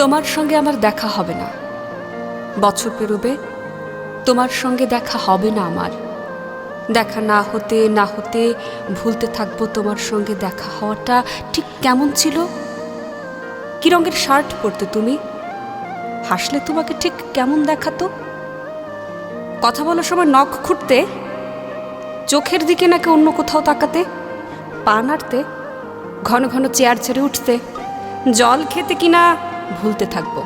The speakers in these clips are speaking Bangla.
তোমার সঙ্গে আমার দেখা হবে না, বছর পেরোবে তোমার সঙ্গে দেখা হবে না আমার। দেখা না হতে না হতে ভুলতে থাকবো তোমার সঙ্গে দেখা হওয়াটা ঠিক কেমন ছিল। কি রঙের শার্ট পরতে তুমি? হাসলে তোমাকে ঠিক কেমন দেখাতো? কথা বলার সময় নখ খুঁটতে, চোখের দিকে নাকি অন্য কোথাও তাকাতে, পা নাড়তে, ঘন ঘন চেয়ার ছেড়ে উঠতে, জল খেতে কিনা ভুলতে থাকবো।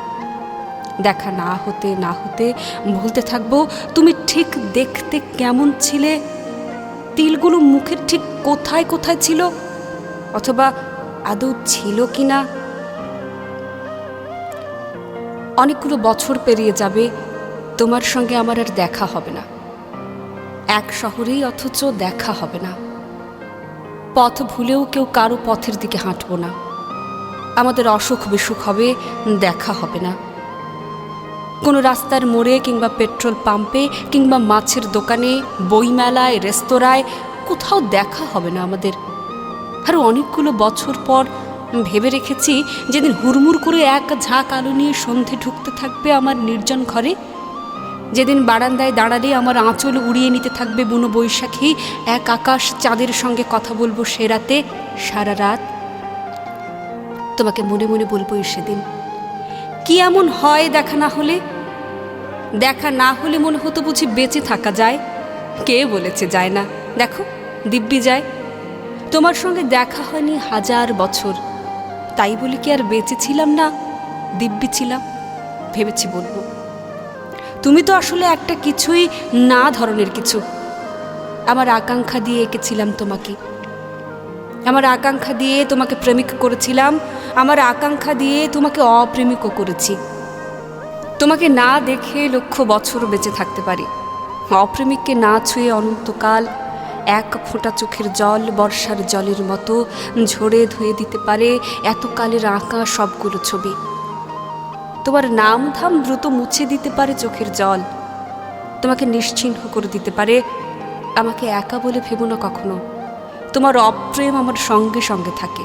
দেখা না হতে না হতে ভুলতে থাকবো তুমি ঠিক দেখতে কেমন ছিলে, তিলগুলো মুখের ঠিক কোথায় কোথায় ছিল, অথবা আদৌ ছিল কিনা। অনেকগুলো বছর পেরিয়ে যাবে, তোমার সঙ্গে আমার আর দেখা হবে না, এক শহরেই অথচ দেখা হবে না। পথ ভুলেও কেউ কারো পথের দিকে হাঁটব না, আমাদের অসুখ বিসুখ হবে, দেখা হবে না। কোনো রাস্তার মোড়ে কিংবা পেট্রোল পাম্পে কিংবা মাছের দোকানে, বইমেলায়, রেস্তোরাঁয় কোথাও দেখা হবে না আমাদের। আরও অনেকগুলো বছর পর ভেবে রেখেছি, যেদিন হুড়মুড় করে এক ঝাঁক আলো নিয়ে সন্ধে ঢুকতে থাকবে আমার নির্জন ঘরে, যেদিন বারান্দায় দাঁড়ালে আমার আঁচল উড়িয়ে নিতে থাকবে বুনো বৈশাখী, এক আকাশ চাঁদের সঙ্গে কথা বলবো সে রাতে সারা রাত। তোমাকে মনে মনে বলবো সেদিন, কি এমন হয় দেখা না হলে? দেখা না হলে মনে হতো বুঝি বেঁচে থাকা যায়? কে বলেছে যায় না? দেখো দিব্যি যায়। তোমার সঙ্গে দেখা হয়নি হাজার বছর, তাই বলি কি আর বেঁচে ছিলাম না, দিব্যি ছিলাম? ভেবেছি বলবো। তুমি তো আসলে একটা কিছুই না ধরনের কিছু। আমার আকাঙ্ক্ষা দিয়ে এঁকেছিলাম তোমাকে, আমার আকাঙ্ক্ষা দিয়ে তোমাকে প্রেমিক করেছিলাম, আমার আকাঙ্ক্ষা দিয়ে তোমাকে অপ্রেমিকও করেছি। তোমাকে না দেখে লক্ষ বছর বেঁচে থাকতে পারি, অপ্রেমিককে না ছুঁয়ে অনন্তকাল এক ফোঁটা চোখের জল বর্ষার জলের মতো ঝরে ধুয়ে দিতে পারে এতকালের আঁকা সবগুলো ছবি। তোমার নাম ধাম দ্রুত মুছে দিতে পারে চোখের জল, তোমাকে নিশ্চিহ্ন করে দিতে পারে। আমাকে একা বলে ভেবো না কখনো, তোমার অপ্রেম আমার সঙ্গে সঙ্গে থাকে।